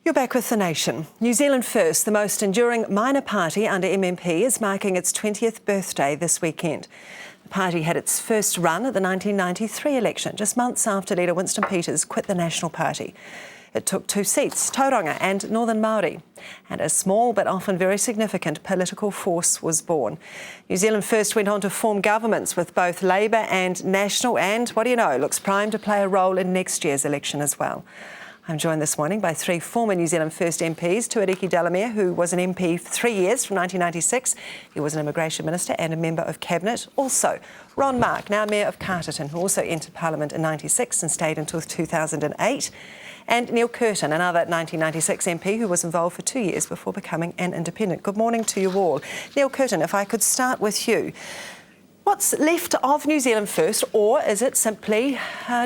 You're back with The Nation. New Zealand First, the most enduring minor party under MMP, is marking its 20th birthday this weekend. The party had its first run at the 1993 election, just months after leader Winston Peters quit the National Party. It took 2 seats, Tauranga and Northern Māori, and a small but often very significant political force was born. New Zealand First went on to form governments with both Labour and National, and what do you know, looks primed to play a role in next year's election as well. I'm joined this morning by 3 former New Zealand First MPs, Tuauriki Delamere, who was an MP for 3 years from 1996. He was an immigration minister and a member of cabinet. Also, Ron Mark, now Mayor of Kirton, who also entered Parliament in 96 and stayed until 2008. And Neil Kirton, another 1996 MP who was involved for 2 years before becoming an independent. Good morning to you all. Neil Kirton, if I could start with you. What's left of New Zealand First, or is it simply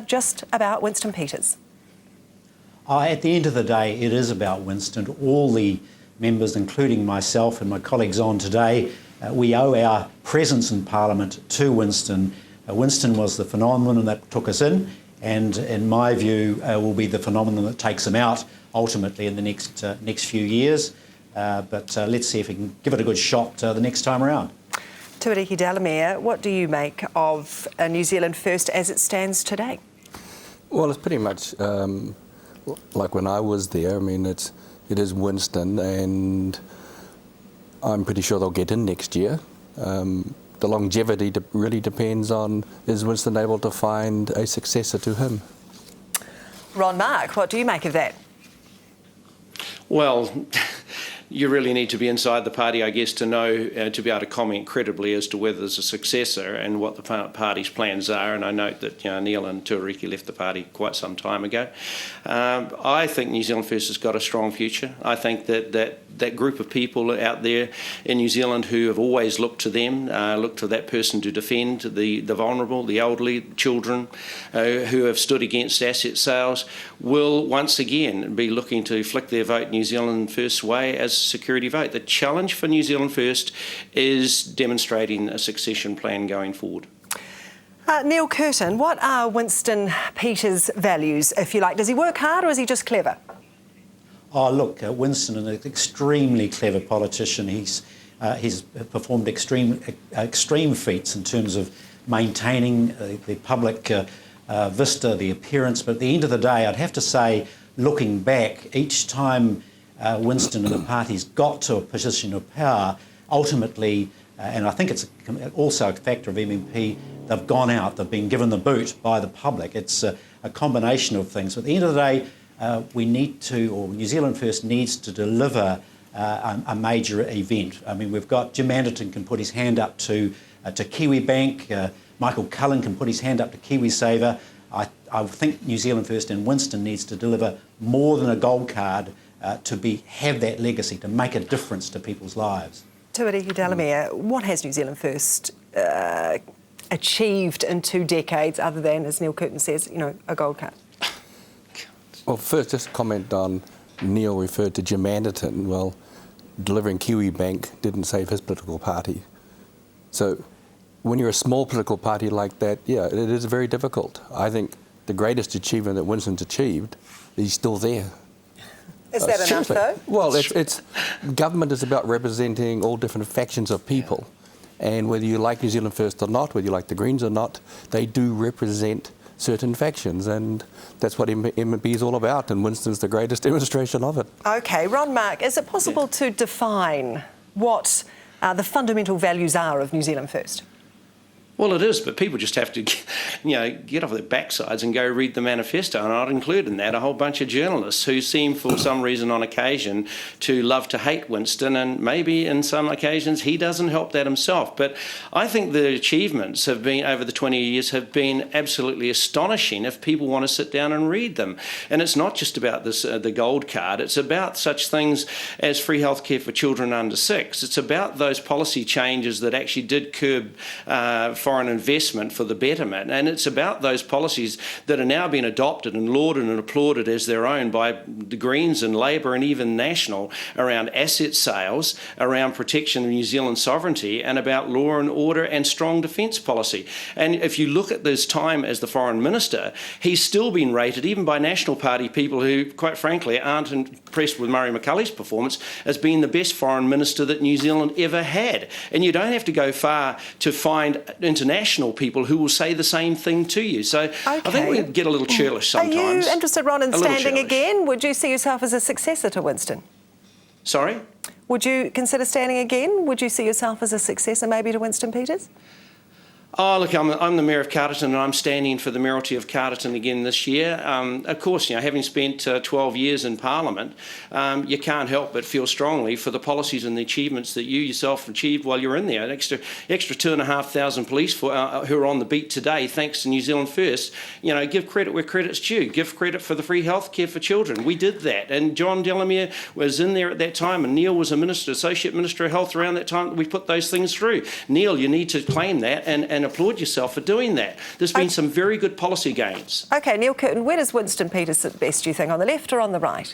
just about Winston Peters? At the end of the day, it is about Winston. All the members, including myself and my colleagues on today, we owe our presence in Parliament to Winston. Winston was the phenomenon that took us in, and in my view, will be the phenomenon that takes him out ultimately in the next few years. But let's see if we can give it a good shot the next time around. Tuauriki Delamere, what do you make of New Zealand First as it stands today? Well, it's pretty much like when I was there. I mean, it is Winston, and I'm pretty sure they'll get in next year. The longevity really depends on, is Winston able to find a successor to him? Ron Mark, what do you make of that? Well, you really need to be inside the party, I guess, to know, to be able to comment credibly as to whether there's a successor and what the party's plans are. And I note that Neil and Tuauriki left the party quite some time ago. I think New Zealand First has got a strong future. I think that group of people out there in New Zealand who have always looked to them, looked to that person to defend the vulnerable, the elderly, children, who have stood against asset sales, will once again be looking to flick their vote New Zealand First way as a security vote. The challenge for New Zealand First is demonstrating a succession plan going forward. Neil Kirton, what are Winston Peters' values, if you like? Does he work hard or is he just clever? Oh, look, Winston is an extremely clever politician. He's performed extreme feats in terms of maintaining the public vista, the appearance. But at the end of the day, I'd have to say, looking back, each time Winston and the party's got to a position of power, ultimately, and I think it's also a factor of MMP, they've gone out, they've been given the boot by the public. It's a combination of things. But at the end of the day, we need to, or New Zealand First needs to deliver a major event. I mean, we've got Jim Anderton can put his hand up to Kiwi Bank, Michael Cullen can put his hand up to KiwiSaver. I think New Zealand First and Winston needs to deliver more than a gold card to have that legacy, to make a difference to people's lives. Tuauriki Delamere, what has New Zealand First achieved in 2 decades other than, as Neil Kirton says, a gold card? Well, first, just comment on Neil referred to Jim Anderton. Well, delivering Kiwi Bank didn't save his political party. So when you're a small political party like that, yeah, it is very difficult. I think the greatest achievement that Winston's achieved, he's still there. Is that enough, though? Well, it's government is about representing all different factions of people. And whether you like New Zealand First or not, whether you like the Greens or not, they do represent certain factions, and that's what MMP is all about, and Winston's the greatest demonstration of it. OK, Ron Mark, is it possible to define what the fundamental values are of New Zealand First? Well, it is, but people just have to, get off their backsides and go read the manifesto. And I'd include in that a whole bunch of journalists who seem, for some reason on occasion, to love to hate Winston, and maybe in some occasions he doesn't help that himself. But I think the achievements have been, over the 20 years, have been absolutely astonishing if people want to sit down and read them. And it's not just about this, the gold card, it's about such things as free healthcare for children under 6. It's about those policy changes that actually did curb foreign investment for the betterment. And it's about those policies that are now being adopted and lauded and applauded as their own by the Greens and Labor and even National around asset sales, around protection of New Zealand's sovereignty, and about law and order and strong defence policy. And if you look at this time as the Foreign Minister, he's still been rated, even by National Party people who, quite frankly, aren't impressed with Murray McCully's performance, as being the best Foreign Minister that New Zealand ever had. And you don't have to go far to find international people who will say the same thing to you. So Okay. I think we get a little churlish sometimes. Are you interested, Ron, in A little standing churlish. again? Would you see yourself as a successor to Winston? Sorry? Would you consider standing again? Would you see yourself as a successor maybe to Winston Peters? Oh, look, I'm the Mayor of Kirton, and I'm standing for the mayoralty of Kirton again this year. Of course, having spent 12 years in Parliament, you can't help but feel strongly for the policies and the achievements that you yourself achieved while you're in there. An extra 2,500 police who are on the beat today, thanks to New Zealand First. Give credit where credit's due. Give credit for the free healthcare for children. We did that, and John Delamere was in there at that time, and Neil was a minister, Associate Minister of Health around that time. We put those things through. Neil, you need to claim that and applaud yourself for doing that. There's been some very good policy gains. OK, Neil Kirton, where does Winston Peters sit best, do you think, on the left or on the right?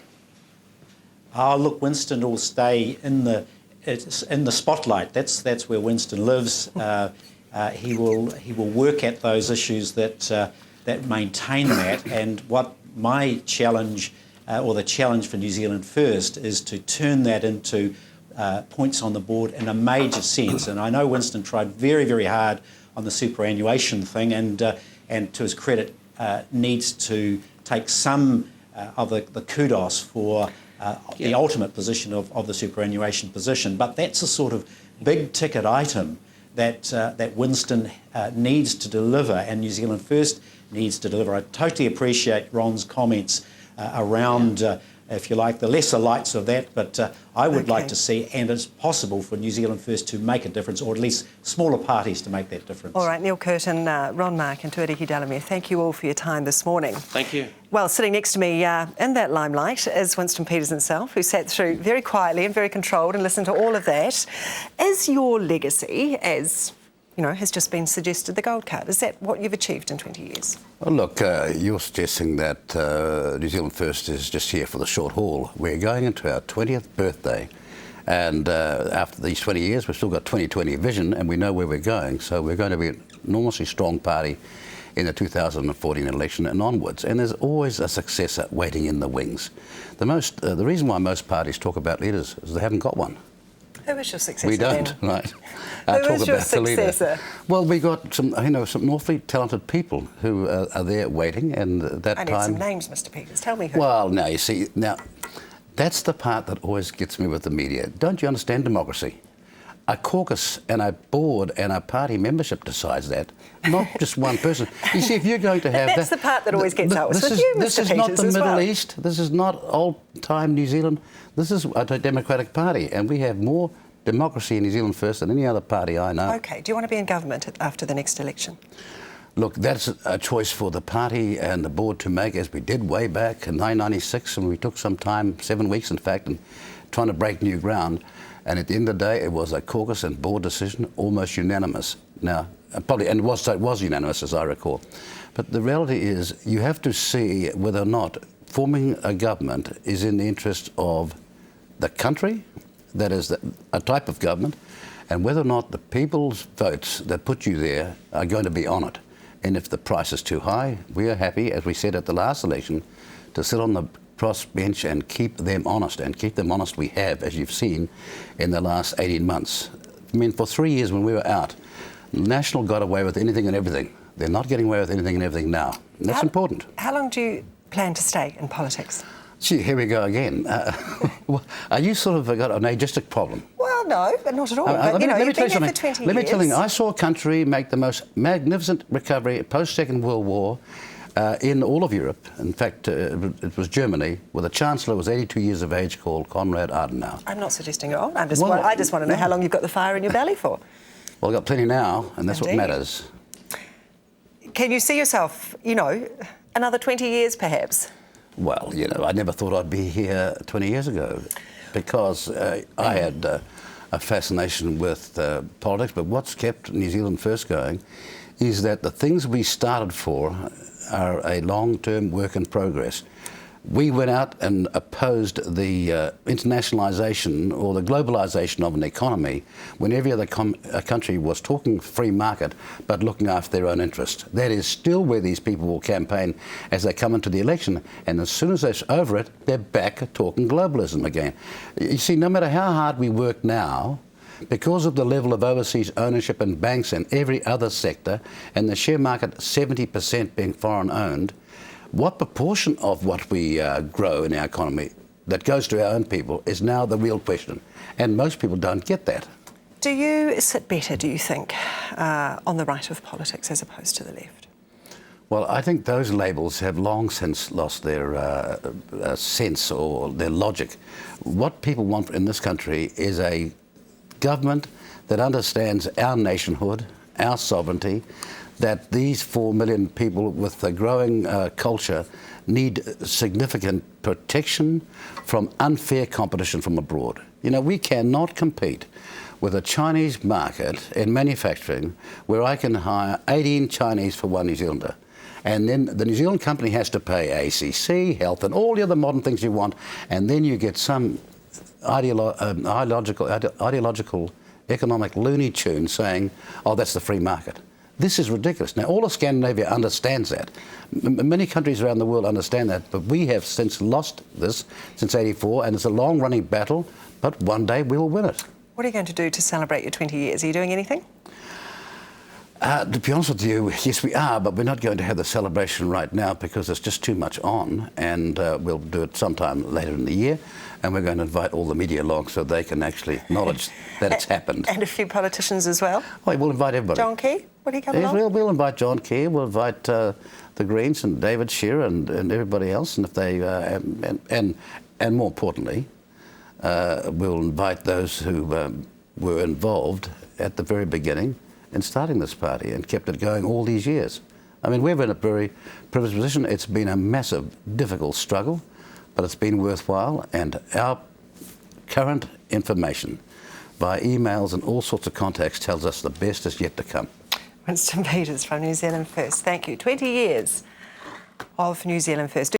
Look, Winston will stay in the spotlight. That's where Winston lives. He will work at those issues that maintain that. And what my challenge, or the challenge for New Zealand First, is to turn that into points on the board in a major sense. And I know Winston tried very, very hard on the superannuation thing, and to his credit, needs to take some of the kudos for the ultimate position of the superannuation position. But that's a sort of big ticket item that Winston needs to deliver, and New Zealand First needs to deliver. I totally appreciate Ron's comments around, if you like, the lesser lights of that, but I would like to see, and it's possible for New Zealand First to make a difference, or at least smaller parties to make that difference. All right, Neil Kirton, Ron Mark and Tuauriki Delamere, thank you all for your time this morning. Thank you. Well, sitting next to me in that limelight is Winston Peters himself, who sat through very quietly and very controlled and listened to all of that. Is your legacy, as has just been suggested, the gold card? Is that what you've achieved in 20 years? Well, look, you're suggesting that New Zealand First is just here for the short haul. We're going into our 20th birthday, and after these 20 years, we've still got 2020 vision, and we know where we're going. So we're going to be an enormously strong party in the 2014 election and onwards. And there's always a successor waiting in the wings. The reason why most parties talk about leaders is they haven't got one. Who is your successor? We don't, then? right? Who is your successor? Well, we got some awfully talented people who are there waiting, and that I need some names, Mr. Peters. Tell me who. Well, now you see, that's the part that always gets me with the media. Don't you understand democracy? A caucus and a board and a party membership decides that, not just one person. You see, if you're going to have that's the part that always gets out with you, Mr. This is Peters, not the as Middle well. East. This is not old-time New Zealand. This is a democratic party, and we have more democracy in New Zealand First than any other party I know. OK. Do you want to be in government after the next election? Look, that's a choice for the party and the board to make, as we did way back in 1996, and we took some time, 7 weeks in fact, and trying to break new ground. And at the end of the day, it was a caucus and board decision, almost unanimous. Now, probably, and it was unanimous, as I recall. But the reality is, you have to see whether or not forming a government is in the interest of the country, that is a type of government, and whether or not the people's votes that put you there are going to be on it. And if the price is too high, we are happy, as we said at the last election, to sit on the crossbench and keep them honest, and keep them honest we have, as you've seen in the last 18 months. I mean, for 3 years when we were out, National got away with anything and everything. They're not getting away with anything and everything now. And that's important. How long do you plan to stay in politics? Gee, here we go again. Are you sort of got an ageistic problem? Well, no, but not at all. Let me tell you something. For 20 Let me years. tell you, I saw a country make the most magnificent recovery post-Second World War in all of Europe. In fact, it was Germany, where the Chancellor was 82 years of age, called Konrad Adenauer. I'm not suggesting you're old. I just want to know how long you've got the fire in your belly for. Well, I've got plenty now, and that's Indeed. what matters. Can you see yourself, another 20 years perhaps? Well, I never thought I'd be here 20 years ago, because I had a fascination with politics, but what's kept New Zealand First going is that the things we started for are a long-term work in progress. We went out and opposed the internationalisation or the globalisation of an economy when every other country was talking free market but looking after their own interest. That is still where these people will campaign as they come into the election, and as soon as they're over it, they're back talking globalism again. You see, no matter how hard we work now, because of the level of overseas ownership in banks and every other sector, and the share market 70% being foreign owned, what proportion of what we grow in our economy that goes to our own people is now the real question. And most people don't get that. Do you sit better, do you think, on the right of politics as opposed to the left? Well, I think those labels have long since lost their sense or their logic. What people want in this country is a government that understands our nationhood, our sovereignty, that these 4 million people with a growing culture need significant protection from unfair competition from abroad. You know, we cannot compete with a Chinese market in manufacturing where I can hire 18 Chinese for one New Zealander. And then the New Zealand company has to pay ACC, health, and all the other modern things you want, and then you get some ideological economic looney tune saying, oh, that's the free market. This is ridiculous. Now, all of Scandinavia understands that. Many countries around the world understand that, but we have since lost this since '84, and it's a long-running battle, but one day we'll win it. What are you going to do to celebrate your 20 years? Are you doing anything? To be honest with you, yes, we are, but we're not going to have the celebration right now because there's just too much on, and we'll do it sometime later in the year, and we're going to invite all the media along so they can actually acknowledge that it's happened. And a few politicians as well? Oh, we'll invite everybody. John Key, will he come yes, along? We'll invite John Key, we'll invite the Greens and David Shearer and everybody else, and if they and more importantly, we'll invite those who were involved at the very beginning in starting this party and kept it going all these years. I mean, we're in a very privileged position. It's been a massive, difficult struggle, but it's been worthwhile, and our current information by emails and all sorts of contacts tells us the best is yet to come. Winston Peters from New Zealand First. Thank you. 20 years of New Zealand First.